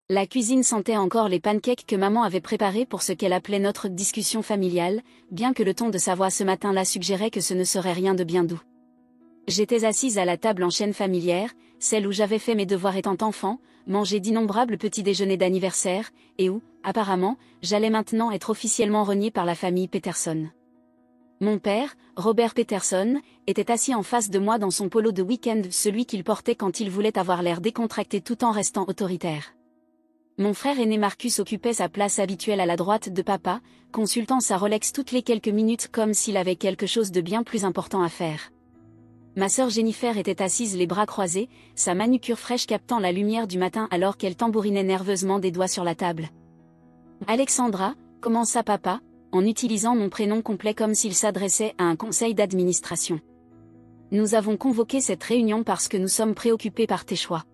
La cuisine sentait encore les pancakes que maman avait préparés pour ce qu'elle appelait notre discussion familiale, bien que le ton de sa voix ce matin-là suggérait que ce ne serait rien de bien doux. J'étais assise à la table en chaîne familière, celle où j'avais fait mes devoirs étant enfant, mangé d'innombrables petits déjeuners d'anniversaire, et où, apparemment, j'allais maintenant être officiellement reniée par la famille Peterson. Mon père, Robert Peterson, était assis en face de moi dans son polo de week-end, celui qu'il portait quand il voulait avoir l'air décontracté tout en restant autoritaire. Mon frère aîné Marcus occupait sa place habituelle à la droite de papa, consultant sa Rolex toutes les quelques minutes comme s'il avait quelque chose de bien plus important à faire. Ma sœur Jennifer était assise les bras croisés, sa manucure fraîche captant la lumière du matin alors qu'elle tambourinait nerveusement des doigts sur la table. « Alexandra » commença papa, en utilisant mon prénom complet comme s'il s'adressait à un conseil d'administration. « Nous avons convoqué cette réunion parce que nous sommes préoccupés par tes choix. »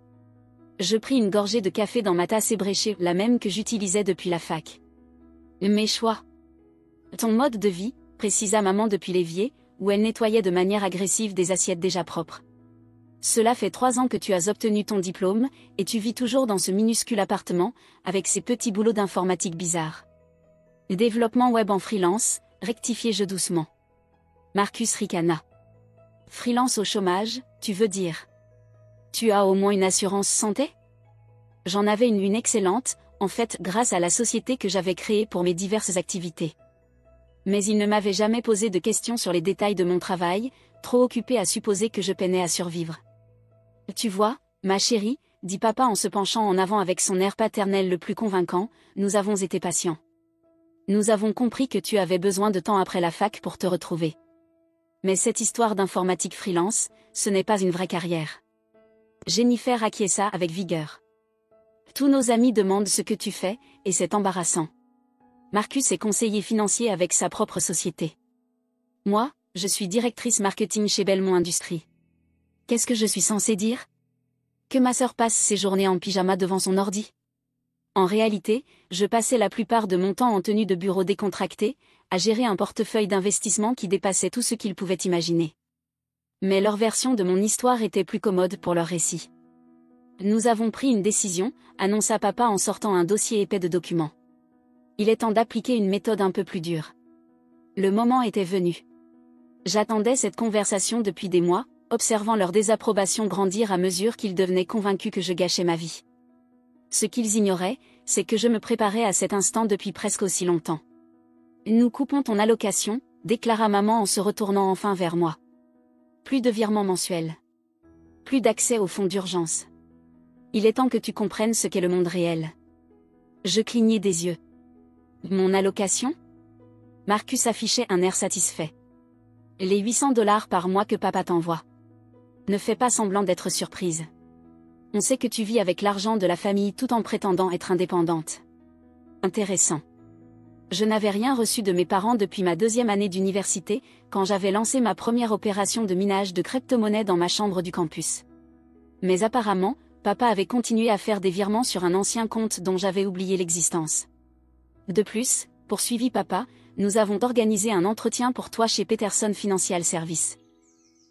Je pris une gorgée de café dans ma tasse ébréchée, la même que j'utilisais depuis la fac. « Mes choix. Ton mode de vie, précisa maman depuis l'évier, où elle nettoyait de manière agressive des assiettes déjà propres. Cela fait 3 ans que tu as obtenu ton diplôme, et tu vis toujours dans ce minuscule appartement, avec ces petits boulots d'informatique bizarres. Développement web en freelance, rectifiai-je doucement. Marcus ricana. Freelance au chômage, tu veux dire? Tu as au moins une assurance santé? J'en avais une excellente, en fait grâce à la société que j'avais créée pour mes diverses activités. Mais il ne m'avait jamais posé de questions sur les détails de mon travail, trop occupé à supposer que je peinais à survivre. Tu vois, ma chérie, dit papa en se penchant en avant avec son air paternel le plus convaincant, nous avons été patients. Nous avons compris que tu avais besoin de temps après la fac pour te retrouver. Mais cette histoire d'informatique freelance, ce n'est pas une vraie carrière. Jennifer acquiesça avec vigueur. Tous nos amis demandent ce que tu fais, et c'est embarrassant. Marcus est conseiller financier avec sa propre société. Moi, je suis directrice marketing chez Belmont Industries. Qu'est-ce que je suis censée dire? Que ma sœur passe ses journées en pyjama devant son ordi? En réalité, je passais la plupart de mon temps en tenue de bureau décontractée, à gérer un portefeuille d'investissement qui dépassait tout ce qu'ils pouvaient imaginer. Mais leur version de mon histoire était plus commode pour leur récit. Nous avons pris une décision, annonça papa en sortant un dossier épais de documents. Il est temps d'appliquer une méthode un peu plus dure. Le moment était venu. J'attendais cette conversation depuis des mois, observant leur désapprobation grandir à mesure qu'ils devenaient convaincus que je gâchais ma vie. Ce qu'ils ignoraient, c'est que je me préparais à cet instant depuis presque aussi longtemps. Nous coupons ton allocation, déclara maman en se retournant enfin vers moi. Plus de virements mensuels. Plus d'accès aux fonds d'urgence. Il est temps que tu comprennes ce qu'est le monde réel. Je clignai des yeux. Mon allocation? Marcus affichait un air satisfait. Les 800 $ par mois que papa t'envoie. Ne fais pas semblant d'être surprise. On sait que tu vis avec l'argent de la famille tout en prétendant être indépendante. Intéressant. Je n'avais rien reçu de mes parents depuis ma 2e année d'université, quand j'avais lancé ma première opération de minage de crypto-monnaie dans ma chambre du campus. Mais apparemment, papa avait continué à faire des virements sur un ancien compte dont j'avais oublié l'existence. De plus, poursuivit papa, nous avons organisé un entretien pour toi chez Peterson Financial Services.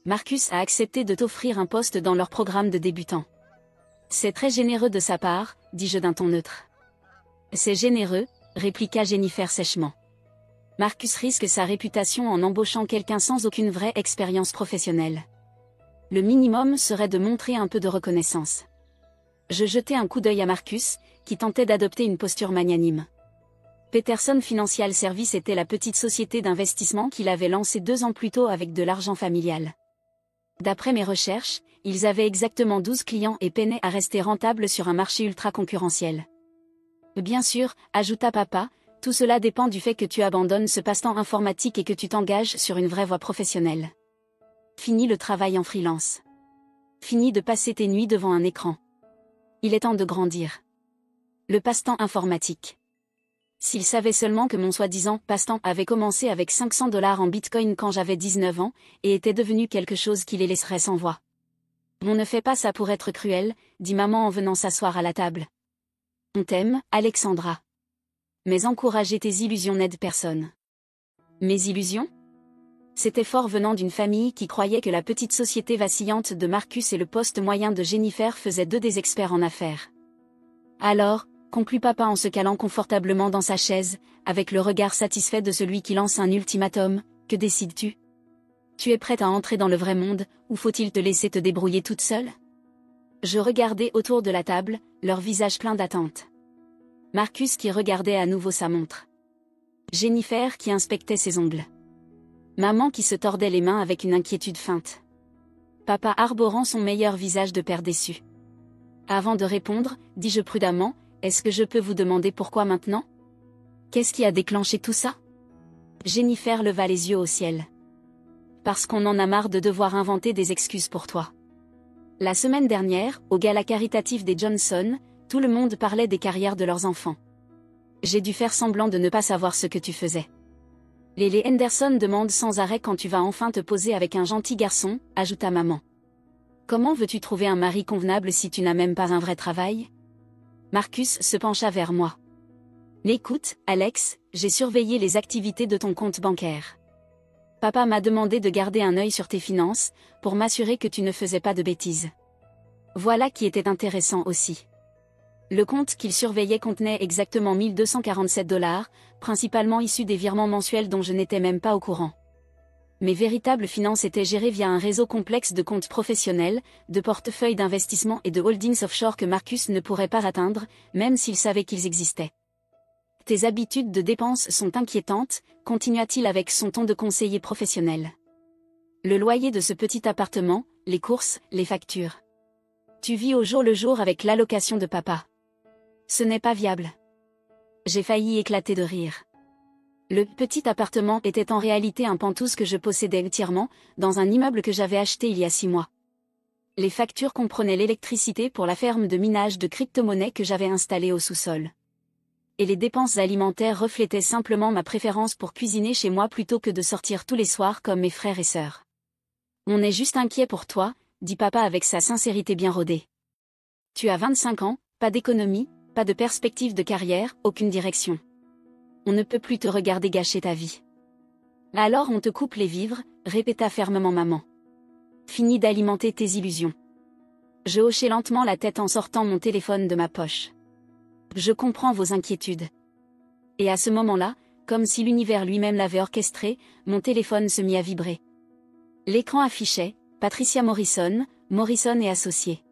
Marcus a accepté de t'offrir un poste dans leur programme de débutants. C'est très généreux de sa part, dis-je d'un ton neutre. C'est généreux, répliqua Jennifer sèchement. Marcus risque sa réputation en embauchant quelqu'un sans aucune vraie expérience professionnelle. Le minimum serait de montrer un peu de reconnaissance. Je jetai un coup d'œil à Marcus, qui tentait d'adopter une posture magnanime. Peterson Financial Services était la petite société d'investissement qu'il avait lancée 2 ans plus tôt avec de l'argent familial. D'après mes recherches, ils avaient exactement 12 clients et peinaient à rester rentables sur un marché ultra concurrentiel. Bien sûr, ajouta papa, tout cela dépend du fait que tu abandonnes ce passe-temps informatique et que tu t'engages sur une vraie voie professionnelle. Fini le travail en freelance. Fini de passer tes nuits devant un écran. Il est temps de grandir. Le passe-temps informatique. S'ils savaient seulement que mon soi-disant passe-temps avait commencé avec 500 $ en bitcoin quand j'avais 19 ans, et était devenu quelque chose qui les laisserait sans voix. On ne fait pas ça pour être cruel, dit maman en venant s'asseoir à la table. On t'aime, Alexandra. Mais encourager tes illusions n'aide personne. Mes illusions? C'était fort venant d'une famille qui croyait que la petite société vacillante de Marcus et le poste moyen de Jennifer faisaient d'eux des experts en affaires. Alors, conclut papa en se calant confortablement dans sa chaise, avec le regard satisfait de celui qui lance un ultimatum. Que décides-tu? Tu es prête à entrer dans le vrai monde, ou faut-il te laisser te débrouiller toute seule? Je regardais autour de la table, leur visage plein d'attente. Marcus qui regardait à nouveau sa montre. Jennifer qui inspectait ses ongles. Maman qui se tordait les mains avec une inquiétude feinte. Papa arborant son meilleur visage de père déçu. Avant de répondre, dis-je prudemment, est-ce que je peux vous demander pourquoi maintenant? Qu'est-ce qui a déclenché tout ça? Jennifer leva les yeux au ciel. Parce qu'on en a marre de devoir inventer des excuses pour toi. La semaine dernière, au gala caritatif des Johnson, tout le monde parlait des carrières de leurs enfants. J'ai dû faire semblant de ne pas savoir ce que tu faisais. Lily Henderson demande sans arrêt quand tu vas enfin te poser avec un gentil garçon, ajouta maman. Comment veux-tu trouver un mari convenable si tu n'as même pas un vrai travail? Marcus se pencha vers moi. Écoute, Alex, j'ai surveillé les activités de ton compte bancaire. Papa m'a demandé de garder un œil sur tes finances, pour m'assurer que tu ne faisais pas de bêtises. Voilà qui était intéressant aussi. Le compte qu'il surveillait contenait exactement $1247, principalement issus des virements mensuels dont je n'étais même pas au courant. Mes véritables finances étaient gérées via un réseau complexe de comptes professionnels, de portefeuilles d'investissement et de holdings offshore que Marcus ne pourrait pas atteindre, même s'il savait qu'ils existaient. Tes habitudes de dépenses sont inquiétantes, continua-t-il avec son ton de conseiller professionnel. Le loyer de ce petit appartement, les courses, les factures. Tu vis au jour le jour avec l'allocation de papa. Ce n'est pas viable. J'ai failli éclater de rire. Le petit appartement était en réalité un penthouse que je possédais entièrement, dans un immeuble que j'avais acheté il y a 6 mois. Les factures comprenaient l'électricité pour la ferme de minage de crypto-monnaies que j'avais installée au sous-sol. Et les dépenses alimentaires reflétaient simplement ma préférence pour cuisiner chez moi plutôt que de sortir tous les soirs comme mes frères et sœurs. On est juste inquiet pour toi, dit papa avec sa sincérité bien rodée. Tu as 25 ans, pas d'économie, pas de perspective de carrière, aucune direction. On ne peut plus te regarder gâcher ta vie. Alors on te coupe les vivres, répéta fermement maman. Fini d'alimenter tes illusions. Je hochai lentement la tête en sortant mon téléphone de ma poche. Je comprends vos inquiétudes. Et à ce moment-là, comme si l'univers lui-même l'avait orchestré, mon téléphone se mit à vibrer. L'écran affichait « Patricia Morrison, Morrison et associés ».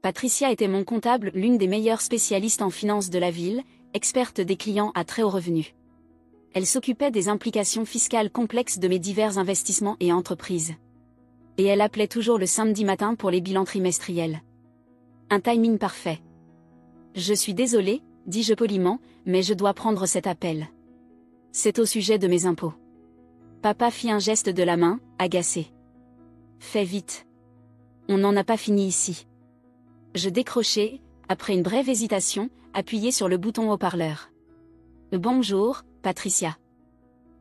Patricia était mon comptable, l'une des meilleures spécialistes en finance de la ville, experte des clients à très haut revenu. Elle s'occupait des implications fiscales complexes de mes divers investissements et entreprises. Et elle appelait toujours le samedi matin pour les bilans trimestriels. Un timing parfait. Je suis désolé, dis-je poliment, mais je dois prendre cet appel. C'est au sujet de mes impôts. Papa fit un geste de la main, agacé. Fais vite. On n'en a pas fini ici. Je décrochai, après une brève hésitation, appuyé sur le bouton haut-parleur. Bonjour, Patricia.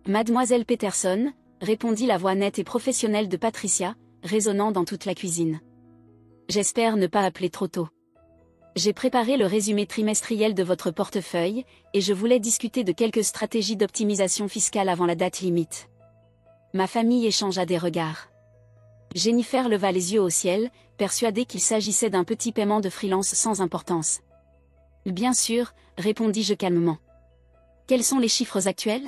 Mademoiselle Peterson, répondit la voix nette et professionnelle de Patricia, résonnant dans toute la cuisine. J'espère ne pas appeler trop tôt. J'ai préparé le résumé trimestriel de votre portefeuille, et je voulais discuter de quelques stratégies d'optimisation fiscale avant la date limite. Ma famille échangea des regards. Jennifer leva les yeux au ciel, persuadée qu'il s'agissait d'un petit paiement de freelance sans importance. Bien sûr, répondis-je calmement. Quels sont les chiffres actuels?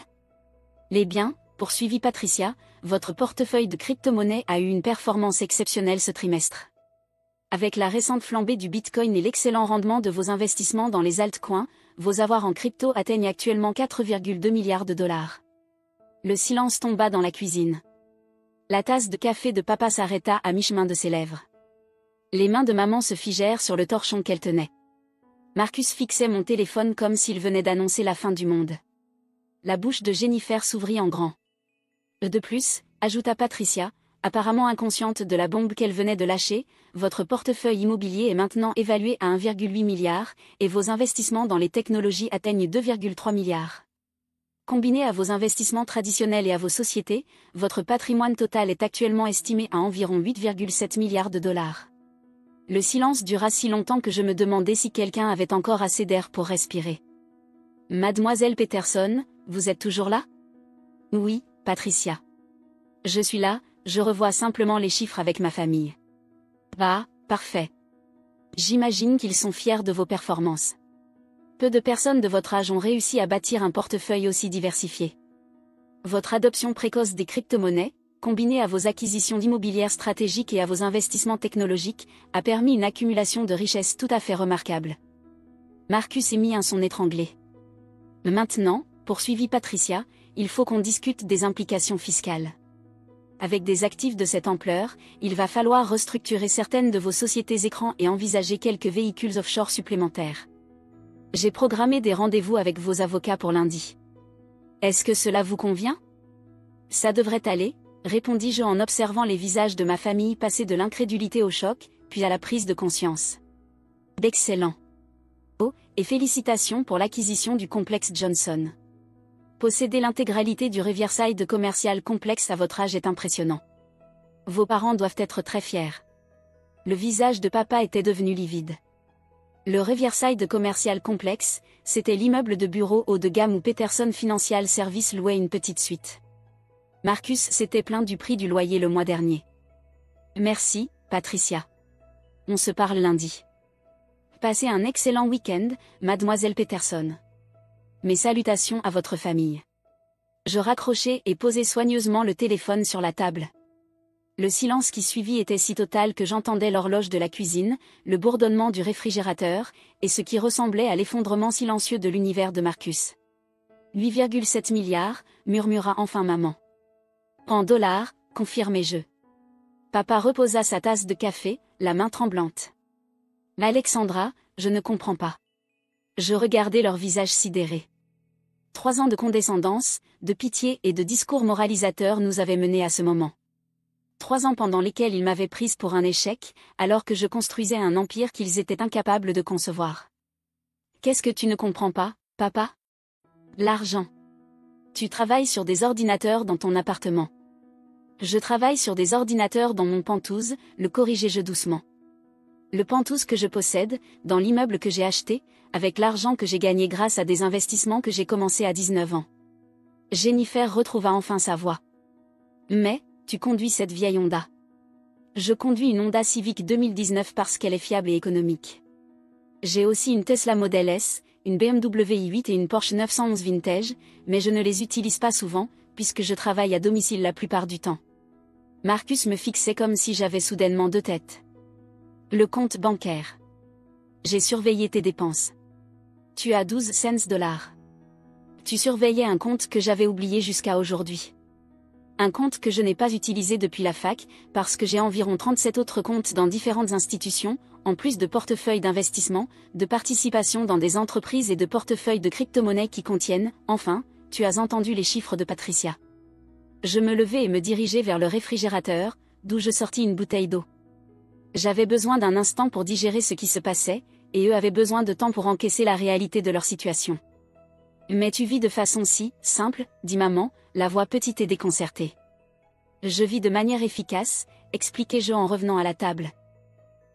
Les biens, poursuivit Patricia, votre portefeuille de crypto-monnaies a eu une performance exceptionnelle ce trimestre. Avec la récente flambée du Bitcoin et l'excellent rendement de vos investissements dans les altcoins, vos avoirs en crypto atteignent actuellement 4,2 milliards de dollars. Le silence tomba dans la cuisine. La tasse de café de papa s'arrêta à mi-chemin de ses lèvres. Les mains de maman se figèrent sur le torchon qu'elle tenait. Marcus fixait mon téléphone comme s'il venait d'annoncer la fin du monde. La bouche de Jennifer s'ouvrit en grand. De plus, ajouta Patricia, apparemment inconsciente de la bombe qu'elle venait de lâcher, votre portefeuille immobilier est maintenant évalué à 1,8 milliard, et vos investissements dans les technologies atteignent 2,3 milliards. Combiné à vos investissements traditionnels et à vos sociétés, votre patrimoine total est actuellement estimé à environ 8,7 milliards de dollars. Le silence dura si longtemps que je me demandais si quelqu'un avait encore assez d'air pour respirer. Mademoiselle Peterson, vous êtes toujours là? Oui, Patricia. Je suis là, je revois simplement les chiffres avec ma famille. Ah, parfait. J'imagine qu'ils sont fiers de vos performances. Peu de personnes de votre âge ont réussi à bâtir un portefeuille aussi diversifié. Votre adoption précoce des crypto-monnaies, combinée à vos acquisitions d'immobilière stratégiques et à vos investissements technologiques, a permis une accumulation de richesses tout à fait remarquable. Marcus émit un son étranglé. Maintenant, poursuivit Patricia, il faut qu'on discute des implications fiscales. Avec des actifs de cette ampleur, il va falloir restructurer certaines de vos sociétés écrans et envisager quelques véhicules offshore supplémentaires. J'ai programmé des rendez-vous avec vos avocats pour lundi. Est-ce que cela vous convient? Ça devrait aller, répondis-je en observant les visages de ma famille passer de l'incrédulité au choc, puis à la prise de conscience. D'excellent. Oh, et félicitations pour l'acquisition du complexe Johnson. Posséder l'intégralité du Riverside Commercial Complex à votre âge est impressionnant. Vos parents doivent être très fiers. Le visage de papa était devenu livide. Le Riverside Commercial Complex, c'était l'immeuble de bureaux haut de gamme où Peterson Financial Services louait une petite suite. Marcus s'était plaint du prix du loyer le mois dernier. Merci, Patricia. On se parle lundi. Passez un excellent week-end, mademoiselle Peterson. Mes salutations à votre famille. Je raccrochai et posai soigneusement le téléphone sur la table. Le silence qui suivit était si total que j'entendais l'horloge de la cuisine, le bourdonnement du réfrigérateur, et ce qui ressemblait à l'effondrement silencieux de l'univers de Marcus. 8,7 milliards, murmura enfin maman. En dollars, confirmai-je. Papa reposa sa tasse de café, la main tremblante. Alexandra, je ne comprends pas. Je regardais leur visage sidéré. 3 ans de condescendance, de pitié et de discours moralisateurs nous avaient menés à ce moment. 3 ans pendant lesquels ils m'avaient prise pour un échec, alors que je construisais un empire qu'ils étaient incapables de concevoir. Qu'est-ce que tu ne comprends pas, papa? L'argent. Tu travailles sur des ordinateurs dans ton appartement. Je travaille sur des ordinateurs dans mon penthouse, le corrigeai-je doucement. Le penthouse que je possède, dans l'immeuble que j'ai acheté, avec l'argent que j'ai gagné grâce à des investissements que j'ai commencé à 19 ans. Jennifer retrouva enfin sa voix. Mais, tu conduis cette vieille Honda. Je conduis une Honda Civic 2019 parce qu'elle est fiable et économique. J'ai aussi une Tesla Model S, une BMW i8 et une Porsche 911 Vintage, mais je ne les utilise pas souvent, puisque je travaille à domicile la plupart du temps. Marcus me fixait comme si j'avais soudainement 2 têtes. Le compte bancaire. J'ai surveillé tes dépenses. Tu as 12 cents dollars. Tu surveillais un compte que j'avais oublié jusqu'à aujourd'hui. Un compte que je n'ai pas utilisé depuis la fac, parce que j'ai environ 37 autres comptes dans différentes institutions, en plus de portefeuilles d'investissement, de participation dans des entreprises et de portefeuilles de crypto-monnaies qui contiennent, enfin, tu as entendu les chiffres de Patricia. Je me levai et me dirigeai vers le réfrigérateur, d'où je sortis une bouteille d'eau. J'avais besoin d'un instant pour digérer ce qui se passait, et eux avaient besoin de temps pour encaisser la réalité de leur situation. Mais tu vis de façon si simple, dit maman, la voix petite et déconcertée. Je vis de manière efficace, expliquai-je en revenant à la table.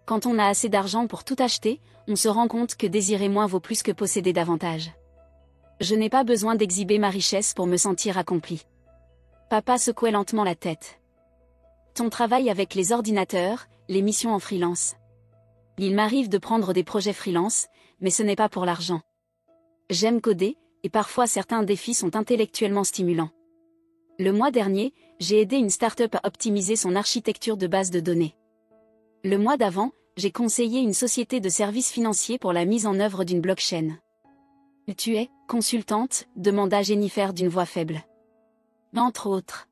Quand on a assez d'argent pour tout acheter, on se rend compte que désirer moins vaut plus que posséder davantage. Je n'ai pas besoin d'exhiber ma richesse pour me sentir accompli. Papa secouait lentement la tête. Ton travail avec les ordinateurs, les missions en freelance. Il m'arrive de prendre des projets freelance, mais ce n'est pas pour l'argent. J'aime coder, et parfois certains défis sont intellectuellement stimulants. Le mois dernier, j'ai aidé une start-up à optimiser son architecture de base de données. Le mois d'avant, j'ai conseillé une société de services financiers pour la mise en œuvre d'une blockchain. Tu es consultante, demanda Jennifer d'une voix faible. Entre autres.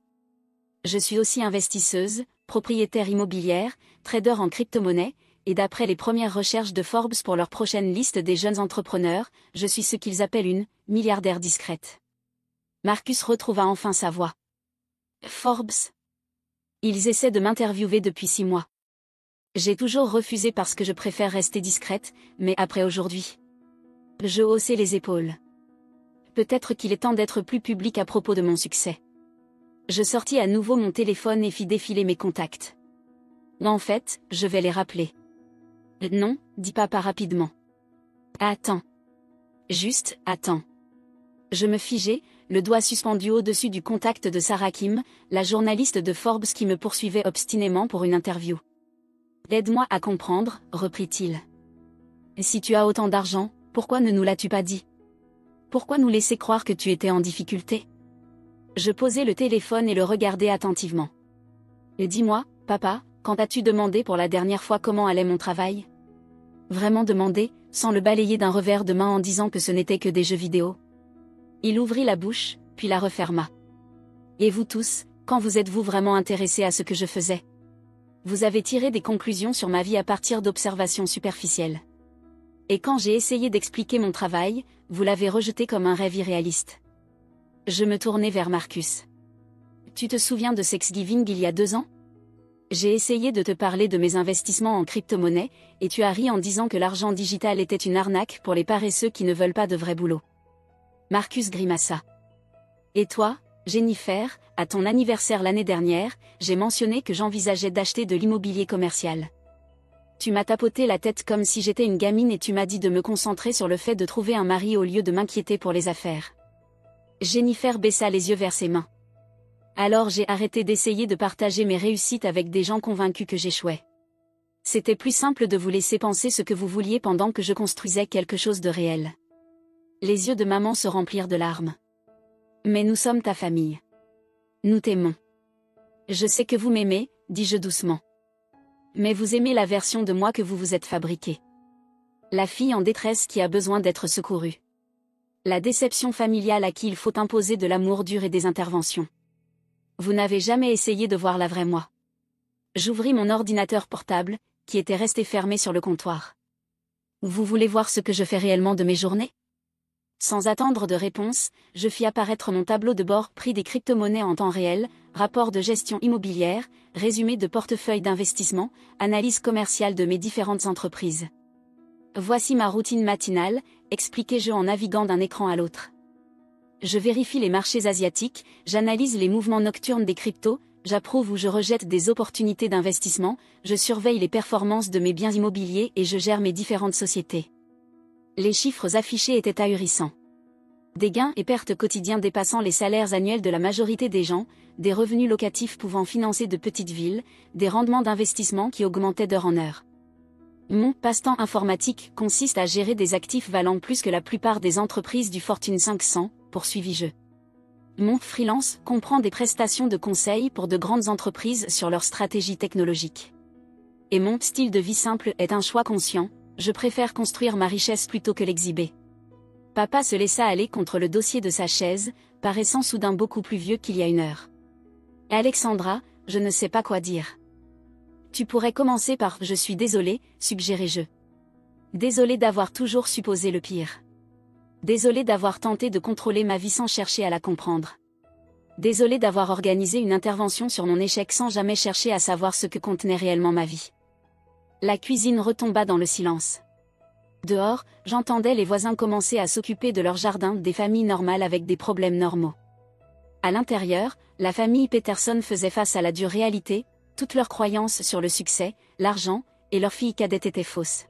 Je suis aussi investisseuse, propriétaire immobilière, trader en crypto-monnaie, et d'après les premières recherches de Forbes pour leur prochaine liste des jeunes entrepreneurs, je suis ce qu'ils appellent une milliardaire discrète. Marcus retrouva enfin sa voix. Forbes. Ils essaient de m'interviewer depuis 6 mois. J'ai toujours refusé parce que je préfère rester discrète, mais après aujourd'hui. Je haussai les épaules. Peut-être qu'il est temps d'être plus public à propos de mon succès. Je sortis à nouveau mon téléphone et fis défiler mes contacts. En fait, je vais les rappeler. Non, dit papa rapidement. Attends. Juste, attends. Je me figeai, le doigt suspendu au-dessus du contact de Sarah Kim, la journaliste de Forbes qui me poursuivait obstinément pour une interview. Aide-moi à comprendre, reprit-il. Si tu as autant d'argent, Pourquoi ne nous l'as-tu pas dit? Pourquoi nous laisser croire que tu étais en difficulté? Je posai le téléphone et le regardai attentivement. Et dis-moi, papa, quand as-tu demandé pour la dernière fois comment allait mon travail? Vraiment demandé, sans le balayer d'un revers de main en disant que ce n'était que des jeux vidéo. Il ouvrit la bouche, puis la referma. Et vous tous, quand vous êtes-vous vraiment intéressés à ce que je faisais? Vous avez tiré des conclusions sur ma vie à partir d'observations superficielles. Et quand j'ai essayé d'expliquer mon travail, vous l'avez rejeté comme un rêve irréaliste. Je me tournai vers Marcus. Tu te souviens de Thanksgiving il y a 2 ans? J'ai essayé de te parler de mes investissements en crypto-monnaie, et tu as ri en disant que l'argent digital était une arnaque pour les paresseux qui ne veulent pas de vrai boulot. Marcus grimaça. Et toi, Jennifer, à ton anniversaire l'année dernière, j'ai mentionné que j'envisageais d'acheter de l'immobilier commercial. Tu m'as tapoté la tête comme si j'étais une gamine et tu m'as dit de me concentrer sur le fait de trouver un mari au lieu de m'inquiéter pour les affaires. Jennifer baissa les yeux vers ses mains. Alors j'ai arrêté d'essayer de partager mes réussites avec des gens convaincus que j'échouais. C'était plus simple de vous laisser penser ce que vous vouliez pendant que je construisais quelque chose de réel. Les yeux de maman se remplirent de larmes. Mais nous sommes ta famille. Nous t'aimons. Je sais que vous m'aimez, dis-je doucement. Mais vous aimez la version de moi que vous vous êtes fabriquée. La fille en détresse qui a besoin d'être secourue. La déception familiale à qui il faut imposer de l'amour dur et des interventions. Vous n'avez jamais essayé de voir la vraie moi. J'ouvris mon ordinateur portable, qui était resté fermé sur le comptoir. Vous voulez voir ce que je fais réellement de mes journées? Sans attendre de réponse, je fis apparaître mon tableau de bord prix des crypto-monnaies en temps réel, rapport de gestion immobilière, résumé de portefeuille d'investissement, analyse commerciale de mes différentes entreprises. Voici ma routine matinale, expliquai-je en naviguant d'un écran à l'autre. Je vérifie les marchés asiatiques, j'analyse les mouvements nocturnes des cryptos, j'approuve ou je rejette des opportunités d'investissement, je surveille les performances de mes biens immobiliers et je gère mes différentes sociétés. Les chiffres affichés étaient ahurissants. Des gains et pertes quotidiens dépassant les salaires annuels de la majorité des gens, des revenus locatifs pouvant financer de petites villes, des rendements d'investissement qui augmentaient d'heure en heure. Mon passe-temps informatique consiste à gérer des actifs valant plus que la plupart des entreprises du Fortune 500, poursuivis-je. Mon freelance comprend des prestations de conseil pour de grandes entreprises sur leur stratégie technologique. Et mon style de vie simple est un choix conscient, je préfère construire ma richesse plutôt que l'exhiber. Papa se laissa aller contre le dossier de sa chaise, paraissant soudain beaucoup plus vieux qu'il y a 1 heure. Alexandra, je ne sais pas quoi dire. Tu pourrais commencer par « Je suis désolé », suggérai-je. Désolé d'avoir toujours supposé le pire. Désolé d'avoir tenté de contrôler ma vie sans chercher à la comprendre. Désolé d'avoir organisé une intervention sur mon échec sans jamais chercher à savoir ce que contenait réellement ma vie. La cuisine retomba dans le silence. Dehors, j'entendais les voisins commencer à s'occuper de leur jardin, des familles normales avec des problèmes normaux. À l'intérieur, la famille Peterson faisait face à la dure réalité, toutes leurs croyances sur le succès, l'argent, et leur fille cadette étaient fausses.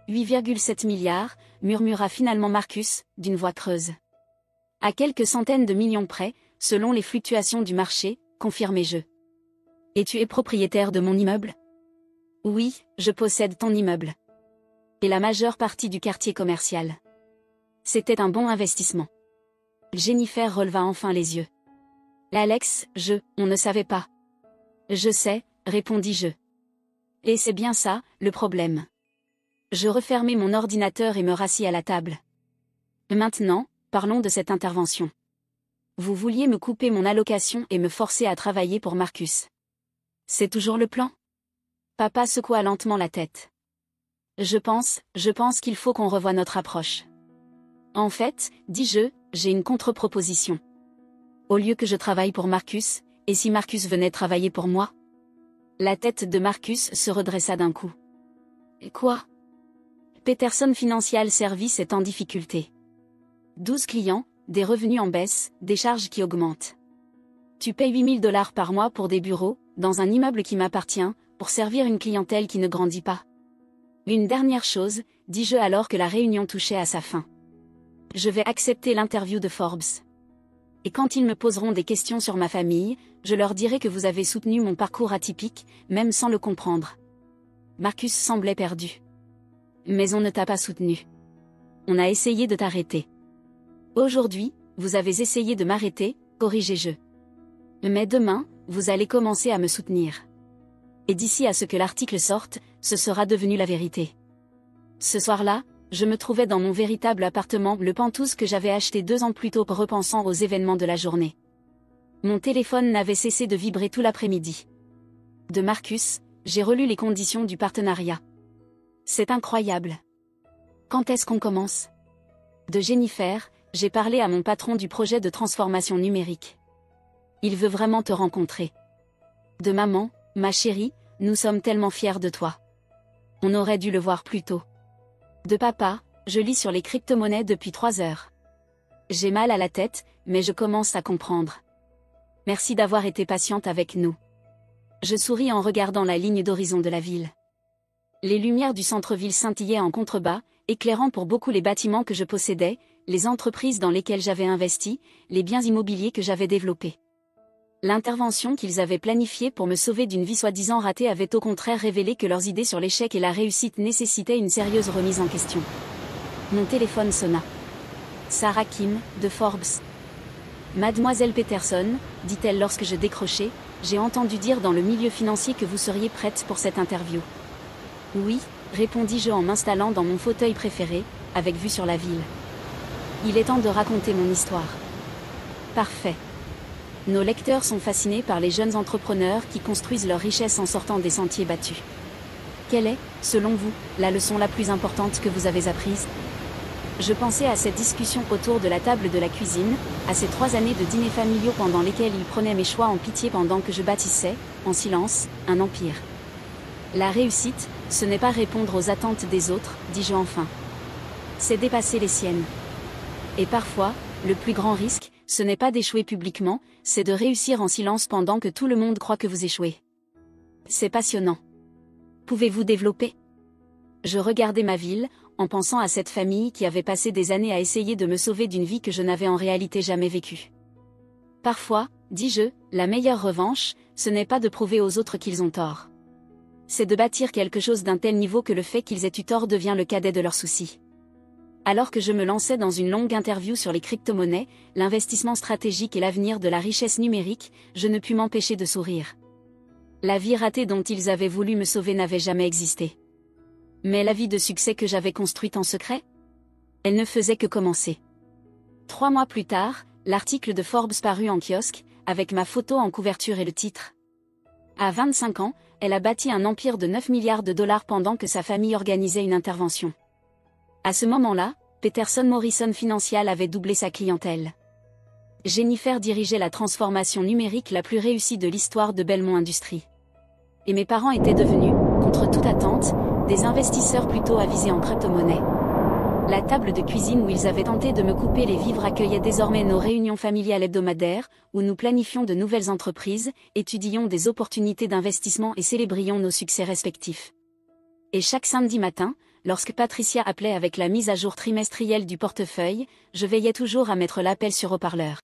8,7 milliards, murmura finalement Marcus, d'une voix creuse. À quelques centaines de millions près, selon les fluctuations du marché, confirmai-je. Et tu es propriétaire de mon immeuble? Oui, je possède ton immeuble. Et la majeure partie du quartier commercial. C'était un bon investissement. Jennifer releva enfin les yeux. Alex, on ne savait pas. Je sais, répondis-je. Et c'est bien ça, le problème. Je refermai mon ordinateur et me rassis à la table. Maintenant, parlons de cette intervention. Vous vouliez me couper mon allocation et me forcer à travailler pour Marcus. C'est toujours le plan? Papa secoua lentement la tête. Je pense qu'il faut qu'on revoie notre approche. En fait, dis-je, j'ai une contre-proposition. Au lieu que je travaille pour Marcus, et si Marcus venait travailler pour moi? La tête de Marcus se redressa d'un coup. Et quoi? Peterson Financial Services est en difficulté. 12 clients, des revenus en baisse, des charges qui augmentent. Tu payes $8 000 par mois pour des bureaux, dans un immeuble qui m'appartient, pour servir une clientèle qui ne grandit pas. Une dernière chose, dis-je alors que la réunion touchait à sa fin. Je vais accepter l'interview de Forbes. Et quand ils me poseront des questions sur ma famille, je leur dirai que vous avez soutenu mon parcours atypique, même sans le comprendre. Marcus semblait perdu. Mais on ne t'a pas soutenu. On a essayé de t'arrêter. Aujourd'hui, vous avez essayé de m'arrêter, corrigez-je. Mais demain, vous allez commencer à me soutenir. Et d'ici à ce que l'article sorte, ce sera devenu la vérité. Ce soir-là, je me trouvais dans mon véritable appartement Le Penthouse que j'avais acheté 2 ans plus tôt repensant aux événements de la journée. Mon téléphone n'avait cessé de vibrer tout l'après-midi. De Marcus, j'ai relu les conditions du partenariat. C'est incroyable. Quand est-ce qu'on commence? De Jennifer, j'ai parlé à mon patron du projet de transformation numérique. Il veut vraiment te rencontrer. De maman, ma chérie, nous sommes tellement fiers de toi. On aurait dû le voir plus tôt. De papa, je lis sur les crypto-monnaies depuis 3 heures. J'ai mal à la tête, mais je commence à comprendre. Merci d'avoir été patiente avec nous. Je souris en regardant la ligne d'horizon de la ville. Les lumières du centre-ville scintillaient en contrebas, éclairant pour beaucoup les bâtiments que je possédais, les entreprises dans lesquelles j'avais investi, les biens immobiliers que j'avais développés. L'intervention qu'ils avaient planifiée pour me sauver d'une vie soi-disant ratée avait au contraire révélé que leurs idées sur l'échec et la réussite nécessitaient une sérieuse remise en question. Mon téléphone sonna. Sarah Kim, de Forbes. Mademoiselle Peterson, dit-elle lorsque je décrochai, j'ai entendu dire dans le milieu financier que vous seriez prête pour cette interview. Oui, répondis-je en m'installant dans mon fauteuil préféré, avec vue sur la ville. Il est temps de raconter mon histoire. Parfait. Nos lecteurs sont fascinés par les jeunes entrepreneurs qui construisent leur richesse en sortant des sentiers battus. Quelle est, selon vous, la leçon la plus importante que vous avez apprise? Je pensais à cette discussion autour de la table de la cuisine, à ces 3 années de dîners familiaux pendant lesquels ils prenaient mes choix en pitié pendant que je bâtissais, en silence, un empire. La réussite, ce n'est pas répondre aux attentes des autres, dis-je enfin. C'est dépasser les siennes. Et parfois, le plus grand risque, ce n'est pas d'échouer publiquement, c'est de réussir en silence pendant que tout le monde croit que vous échouez. C'est passionnant. Pouvez-vous développer? Je regardais ma ville, en pensant à cette famille qui avait passé des années à essayer de me sauver d'une vie que je n'avais en réalité jamais vécue. Parfois, dis-je, la meilleure revanche, ce n'est pas de prouver aux autres qu'ils ont tort. C'est de bâtir quelque chose d'un tel niveau que le fait qu'ils aient eu tort devient le cadet de leurs soucis. Alors que je me lançais dans une longue interview sur les crypto-monnaies, l'investissement stratégique et l'avenir de la richesse numérique, je ne pus m'empêcher de sourire. La vie ratée dont ils avaient voulu me sauver n'avait jamais existé. Mais la vie de succès que j'avais construite en secret? Elle ne faisait que commencer. 3 mois plus tard, l'article de Forbes parut en kiosque, avec ma photo en couverture et le titre. À 25 ans, elle a bâti un empire de 9 milliards de dollars pendant que sa famille organisait une intervention. À ce moment-là, Peterson Morrison Financial avait doublé sa clientèle. Jennifer dirigeait la transformation numérique la plus réussie de l'histoire de Belmont Industries. Et mes parents étaient devenus, contre toute attente, des investisseurs plutôt avisés en crypto-monnaie. La table de cuisine où ils avaient tenté de me couper les vivres accueillait désormais nos réunions familiales hebdomadaires, où nous planifions de nouvelles entreprises, étudions des opportunités d'investissement et célébrions nos succès respectifs. Et chaque samedi matin, lorsque Patricia appelait avec la mise à jour trimestrielle du portefeuille, je veillais toujours à mettre l'appel sur haut-parleur.